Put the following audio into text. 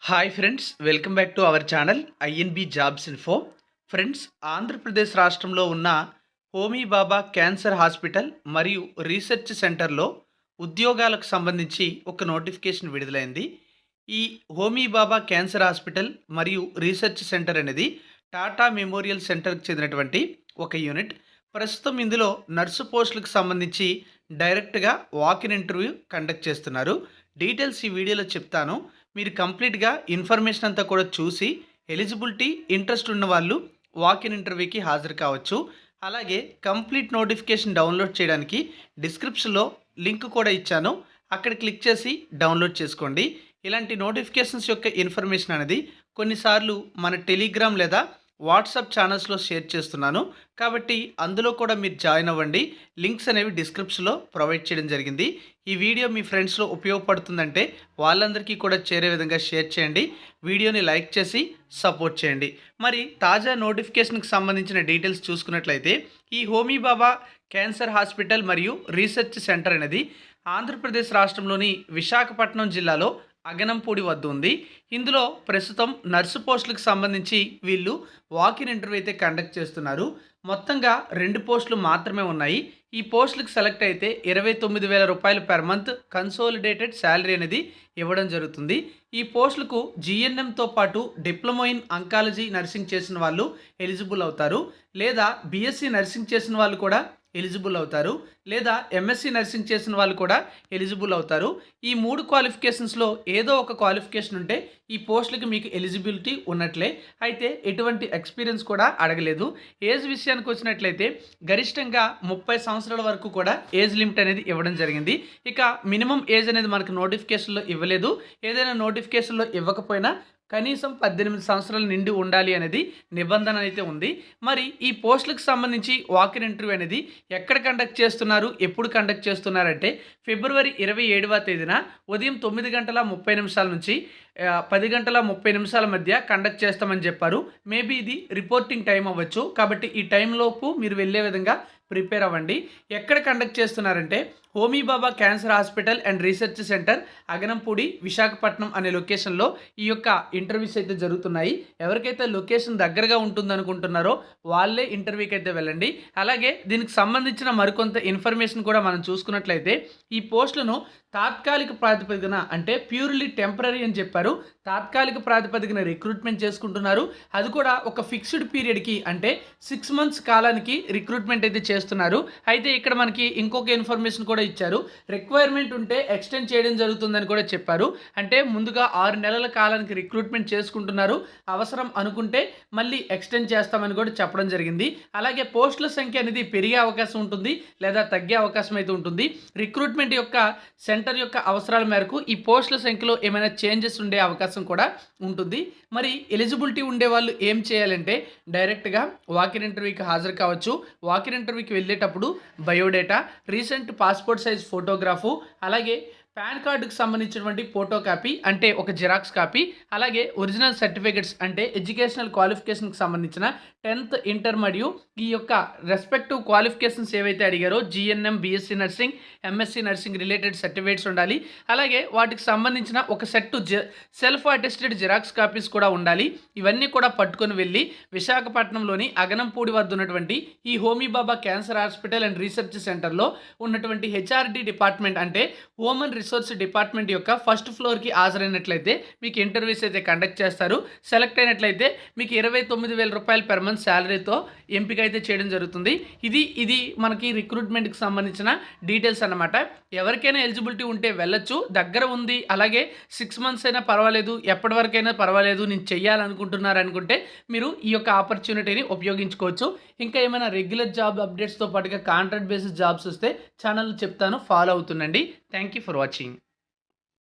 Hi friends, welcome back to our channel INB jobs info. Friends, Andhra Pradesh రాష్ట్రంలో ఉన్న Homi Bhabha cancer hospital మరియు research సెంటర్లో ఉద్యోగాలకు సంబంధించి ఒక నోటిఫికేషన్ విడుదలైంది. ఈ హోమీ బాబా క్యాన్సర్ హాస్పిటల్ మరియు రీసెర్చ్ సెంటర్ అనేది టాటా మెమోరియల్ సెంటర్కి చెందినటువంటి ఒక యూనిట్. ప్రస్తుతం ఇందులో నర్సు పోస్టులకు సంబంధించి డైరెక్ట్గా వాకిన్ ఇంటర్వ్యూ కండక్ట్ చేస్తున్నారు. డీటెయిల్స్ ఈ వీడియోలో చెప్తాను. మీరు కంప్లీట్గా ఇన్ఫర్మేషన్ అంతా కూడా చూసి ఎలిజిబిలిటీ ఇంట్రెస్ట్ ఉన్న వాళ్ళు వాకిన్ ఇంటర్వ్యూకి హాజరు కావచ్చు. అలాగే కంప్లీట్ నోటిఫికేషన్ డౌన్లోడ్ చేయడానికి డిస్క్రిప్షన్లో లింక్ కూడా ఇచ్చాను, అక్కడ క్లిక్ చేసి డౌన్లోడ్ చేసుకోండి. ఇలాంటి నోటిఫికేషన్స్ యొక్క ఇన్ఫర్మేషన్ అనేది కొన్నిసార్లు మన టెలిగ్రామ్ లేదా వాట్సాప్ ఛానల్స్లో షేర్ చేస్తున్నాను, కాబట్టి అందులో కూడా మీరు జాయిన్ అవ్వండి. లింక్స్ అనేవి డిస్క్రిప్షన్లో ప్రొవైడ్ చేయడం జరిగింది. ఈ వీడియో మీ ఫ్రెండ్స్లో ఉపయోగపడుతుందంటే వాళ్ళందరికీ కూడా చేరే విధంగా షేర్ చేయండి. వీడియోని లైక్ చేసి సపోర్ట్ చేయండి. మరి తాజా నోటిఫికేషన్కి సంబంధించిన డీటెయిల్స్ చూసుకున్నట్లయితే ఈ హోమీ బాబా క్యాన్సర్ హాస్పిటల్ మరియు రీసెర్చ్ సెంటర్ అనేది ఆంధ్రప్రదేశ్ రాష్ట్రంలోని విశాఖపట్నం జిల్లాలో అగనంపూడి వద్ద ఉంది. ఇందులో ప్రస్తుతం నర్సు పోస్టులకు సంబంధించి వీళ్ళు వాకిన్ ఇంటర్వ్యూ అయితే కండక్ట్ చేస్తున్నారు. మొత్తంగా 2 పోస్టులు మాత్రమే ఉన్నాయి. ఈ పోస్టులకు సెలెక్ట్ అయితే 29,000 రూపాయలు పెర్ మంత్ కన్సోలిడేటెడ్ శాలరీ అనేది ఇవ్వడం జరుగుతుంది. ఈ పోస్టులకు జిఎన్ఎంతో పాటు డిప్లొమా ఇన్ అంకాలజీ నర్సింగ్ చేసిన వాళ్ళు ఎలిజిబుల్ అవుతారు, లేదా బీఎస్సీ నర్సింగ్ చేసిన వాళ్ళు కూడా ఎలిజిబుల్ అవుతారు, లేదా ఎంఎస్సీ నర్సింగ్ చేసిన వాళ్ళు కూడా ఎలిజిబుల్ అవుతారు. ఈ 3 క్వాలిఫికేషన్స్లో ఏదో ఒక క్వాలిఫికేషన్ ఉంటే ఈ పోస్టులకి మీకు ఎలిజిబిలిటీ ఉన్నట్లే. అయితే ఎటువంటి ఎక్స్పీరియన్స్ కూడా అడగలేదు. ఏజ్ విషయానికి వచ్చినట్లయితే గరిష్టంగా 30 సంవత్సరాల వరకు కూడా ఏజ్ లిమిట్ అనేది ఇవ్వడం జరిగింది. ఇక మినిమం ఏజ్ అనేది మనకు నోటిఫికేషన్లో ఇవ్వలేదు. ఏదైనా నోటిఫికేషన్లో ఇవ్వకపోయినా కనీసం 18 సంవత్సరాలు నిండి ఉండాలి అనేది నిబంధన అయితే ఉంది. మరి ఈ పోస్టులకు సంబంధించి వాకిన్ ఇంటర్వ్యూ అనేది ఎక్కడ కండక్ట్ చేస్తున్నారు, ఎప్పుడు కండక్ట్ చేస్తున్నారంటే ఫిబ్రవరి 27వ తేదీన ఉదయం 9:30 నుంచి 10:30 మధ్య కండక్ట్ చేస్తామని చెప్పారు. మేబీ ఇది రిపోర్టింగ్ టైం అవ్వచ్చు, కాబట్టి ఈ టైంలోపు మీరు వెళ్ళే విధంగా ప్రిపేర్ అవ్వండి. ఎక్కడ కండక్ట్ చేస్తున్నారంటే Homi Bhabha cancer hospital and research centre, Aganampudi, Visakhapatnam అనే లొకేషన్లో ఈ యొక్క ఇంటర్వ్యూస్ అయితే జరుగుతున్నాయి. ఎవరికైతే లొకేషన్ దగ్గరగా ఉంటుందనుకుంటున్నారో వాళ్ళే ఇంటర్వ్యూకి అయితే వెళ్ళండి. అలాగే దీనికి సంబంధించిన మరికొంత ఇన్ఫర్మేషన్ కూడా మనం చూసుకున్నట్లయితే ఈ పోస్టులను తాత్కాలిక ప్రాతిపదికన, అంటే ప్యూర్లీ టెంపరీ అని చెప్పారు, తాత్కాలిక ప్రాతిపదికన రిక్రూట్మెంట్ చేసుకుంటున్నారు. అది కూడా ఒక ఫిక్స్డ్ పీరియడ్కి, అంటే 6 మంత్స్ కాలానికి రిక్రూట్మెంట్ అయితే చేస్తున్నారు. అయితే ఇక్కడ మనకి ఇంకొక ఇన్ఫర్మేషన్ కూడా ఇచ్చారు. రిక్వైర్మెంట్ ఉంటే ఎక్స్టెండ్ చేయడం జరుగుతుందని కూడా చెప్పారు. అంటే ముందుగా 6 నెలల కాలానికి రిక్రూట్మెంట్ చేసుకుంటున్నారు, అవసరం అనుకుంటే మళ్ళీ ఎక్స్టెండ్ చేస్తామని కూడా చెప్పడం జరిగింది. అలాగే పోస్టుల సంఖ్య అనేది పెరిగే అవకాశం ఉంటుంది, లేదా తగ్గే అవకాశం అయితే ఉంటుంది. రిక్రూట్మెంట్ యొక్క సెంటర్ యొక్క అవసరాల మేరకు ఈ పోస్టుల సంఖ్యలో ఏమైనా చేంజెస్ ఉండే అవకాశం కూడా ఉంటుంది. మరి ఎలిజిబిలిటీ ఉండే వాళ్ళు ఏం చేయాలంటే డైరెక్ట్గా వాకిన్ ఇంటర్వ్యూకి హాజరు కావచ్చు. వాకిన్ ఇంటర్వ్యూకి వెళ్ళేటప్పుడు biodata, recent passport size photograph, అలాగే పాన్ కార్డుకి సంబంధించినటువంటి ఫోటో కాపీ, అంటే ఒక జిరాక్స్ కాపీ, అలాగే ఒరిజినల్ సర్టిఫికెట్స్, అంటే ఎడ్యుకేషనల్ క్వాలిఫికేషన్కి సంబంధించిన 10th, ఇంటర్ మరియు ఈ యొక్క రెస్పెక్టివ్ క్వాలిఫికేషన్స్ ఏవైతే అడిగారో GNM, BSc nursing, MSc nursing related certificates ఉండాలి. అలాగే వాటికి సంబంధించిన ఒక set self attested xerox copies కూడా ఉండాలి. ఇవన్నీ కూడా పట్టుకొని వెళ్ళి విశాఖపట్నంలోని అగనంపూడి వద్ద ఉన్నటువంటి ఈ Homi Bhabha cancer hospital and research సెంటర్లో ఉన్నటువంటి హెచ్ఆర్డి డిపార్ట్మెంట్, అంటే హ్యూమన్ రిసోర్స్ డిపార్ట్మెంట్ యొక్క 1st ఫ్లోర్కి హాజరైనట్లయితే మీకు ఇంటర్వ్యూస్ అయితే కండక్ట్ చేస్తారు. సెలెక్ట్ అయినట్లయితే మీకు 29,000 రూపాయలు పెర్ మంత్ శాలరీతో ఎంపిక అయితే చేయడం జరుగుతుంది. ఇది మనకి రిక్రూట్మెంట్కి సంబంధించిన డీటెయిల్స్ అన్నమాట. ఎవరికైనా ఎలిజిబిలిటీ ఉంటే వెళ్ళొచ్చు, దగ్గర ఉంది, అలాగే 6 మంత్స్ అయినా పర్వాలేదు, ఎప్పటి వరకైనా పర్వాలేదు, నేను చెయ్యాలనుకుంటున్నారు అనుకుంటే మీరు ఈ యొక్క ఆపర్చునిటీని ఉపయోగించుకోవచ్చు. ఇంకా ఏమైనా రెగ్యులర్ జాబ్ అప్డేట్స్తో పాటుగా కాంట్రాక్ట్ బేసిస్ జాబ్స్ వస్తే ఛానల్ చెప్తాను, ఫాలో అవుతుండండి. Thank you for watching.